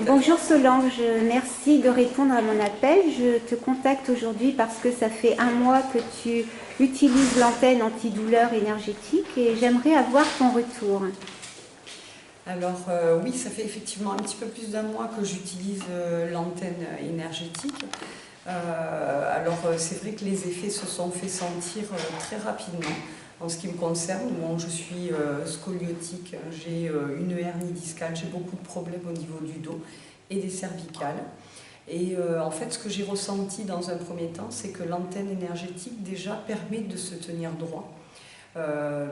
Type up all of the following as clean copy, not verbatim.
Bonjour Solange, merci de répondre à mon appel. Je te contacte aujourd'hui parce que ça fait un mois que tu utilises l'antenne antidouleur énergétique et j'aimerais avoir ton retour. Alors oui, ça fait effectivement un petit peu plus d'un mois que j'utilise l'antenne énergétique. Alors c'est vrai que les effets se sont fait sentir très rapidement. En ce qui me concerne, bon, je suis scoliotique, j'ai une hernie discale, j'ai beaucoup de problèmes au niveau du dos et des cervicales. Et en fait, ce que j'ai ressenti dans un premier temps, c'est que l'antenne énergétique déjà permet de se tenir droit,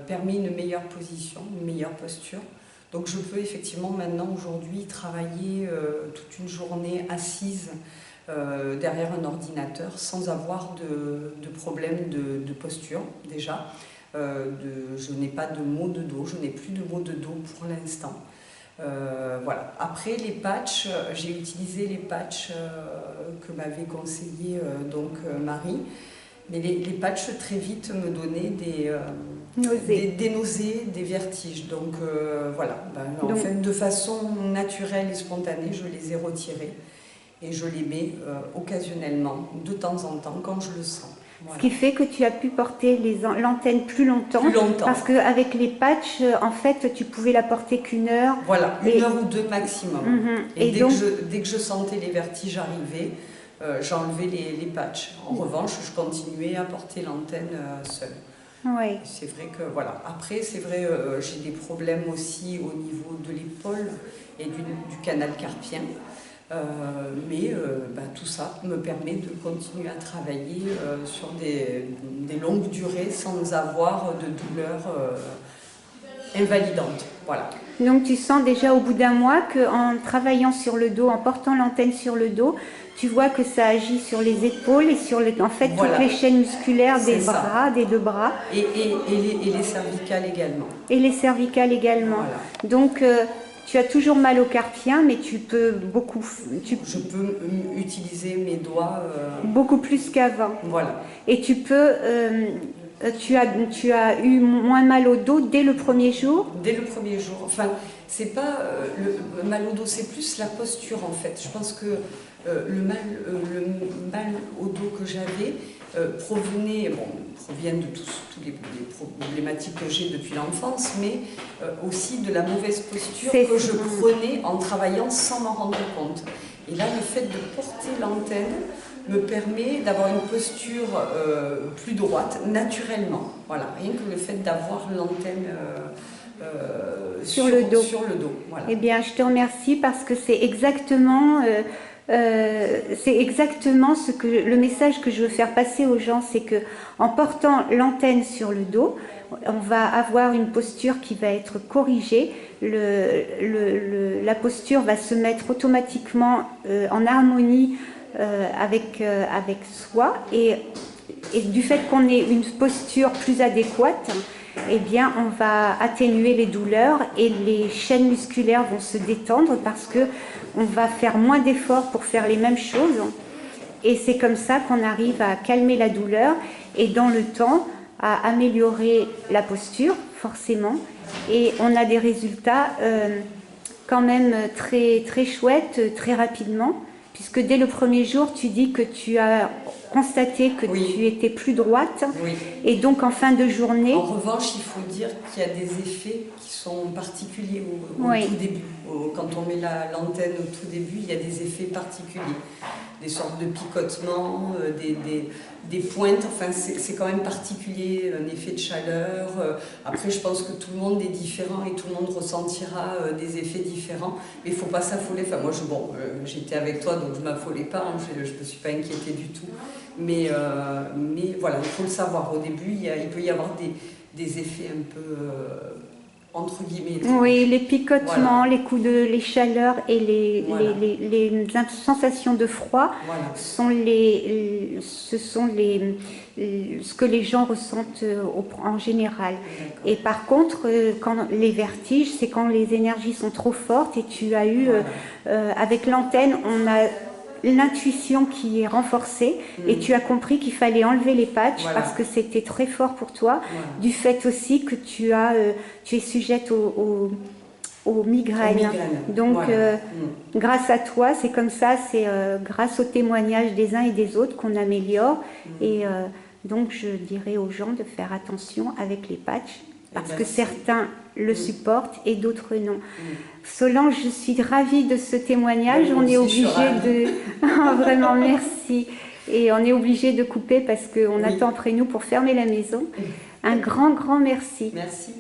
permet une meilleure position, une meilleure posture. Donc je peux effectivement maintenant, aujourd'hui, travailler toute une journée assise derrière un ordinateur sans avoir de problème de posture déjà. Je n'ai pas de maux de dos, je n'ai plus de maux de dos pour l'instant. Voilà. Après les patchs, j'ai utilisé les patchs que m'avait conseillé Marie, mais les patchs très vite me donnaient des nausées, des vertiges. Donc voilà, en fait de façon naturelle et spontanée, je les ai retirés et je les mets occasionnellement, de temps en temps, quand je le sens. Voilà. Ce qui fait que tu as pu porter l'antenne plus longtemps. Parce qu'avec les patchs, en fait, tu pouvais la porter qu'une heure. Voilà, une heure ou deux maximum. Et dès que je sentais les vertiges arriver, j'enlevais les patchs. En revanche, je continuais à porter l'antenne seule. Oui. C'est vrai que, voilà. Après, c'est vrai, j'ai des problèmes aussi au niveau de l'épaule et du canal carpien. Mais tout ça me permet de continuer à travailler sur des longues durées sans avoir de douleurs invalidantes. Voilà. Donc tu sens déjà au bout d'un mois qu'en travaillant sur le dos, en portant l'antenne sur le dos, tu vois que ça agit sur les épaules et sur en fait toutes les chaînes musculaires des bras, des deux bras. Et les cervicales également. Et les cervicales également. Voilà. Donc tu as toujours mal au carpien, mais tu peux beaucoup... Je peux utiliser mes doigts... Beaucoup plus qu'avant. Voilà. Et tu peux... tu as eu moins mal au dos dès le premier jour? Dès le premier jour. Enfin, c'est pas le mal au dos, c'est plus la posture en fait. Je pense que le mal au dos que j'avais provient de toutes les problématiques que j'ai depuis l'enfance, mais aussi de la mauvaise posture que je prenais en travaillant sans m'en rendre compte. Et là, le fait de porter l'antenne me permet d'avoir une posture plus droite, naturellement. Voilà, rien que le fait d'avoir l'antenne sur le dos. Voilà. Eh bien, je te remercie parce que c'est exactement le message que je veux faire passer aux gens, c'est que en portant l'antenne sur le dos, on va avoir une posture qui va être corrigée. La posture va se mettre automatiquement en harmonie avec soi et du fait qu'on ait une posture plus adéquate, eh bien on va atténuer les douleurs et les chaînes musculaires vont se détendre parce que on va faire moins d'efforts pour faire les mêmes choses et c'est comme ça qu'on arrive à calmer la douleur et dans le temps à améliorer la posture forcément et on a des résultats quand même très, très chouettes très rapidement. Puisque dès le premier jour, tu dis que tu as constaté que tu étais plus droite. Oui. Et donc, en fin de journée... En revanche, il faut dire qu'il y a des effets qui sont particuliers au tout début. Quand on met l'antenne au tout début, il y a des effets particuliers. Des sortes de picotements, des pointes, enfin c'est quand même particulier, un effet de chaleur. Après je pense que tout le monde est différent et tout le monde ressentira des effets différents, mais il ne faut pas s'affoler. Enfin moi j'étais avec toi donc je ne m'affolais pas, hein, je ne me suis pas inquiétée du tout. Mais voilà, il faut le savoir, au début il peut y avoir des effets un peu... entre guillemets. Oui, les picotements, les coups les chaleurs et les sensations de froid sont ce que les gens ressentent en général. Et par contre, quand les vertiges, c'est quand les énergies sont trop fortes et tu as eu, avec l'antenne, on a l'intuition qui est renforcée et tu as compris qu'il fallait enlever les patchs parce que c'était très fort pour toi, du fait aussi que tu es sujette aux migraines. Donc, voilà. grâce à toi, c'est comme ça, c'est grâce au témoignage des uns et des autres qu'on améliore. Et donc, je dirais aux gens de faire attention avec les patchs, parce que certains le supportent et d'autres non. Solange, je suis ravie de ce témoignage. On est obligé de... Vraiment, merci. Et on est obligé de couper parce qu'on attend après nous pour fermer la maison. Un grand, grand merci. Merci.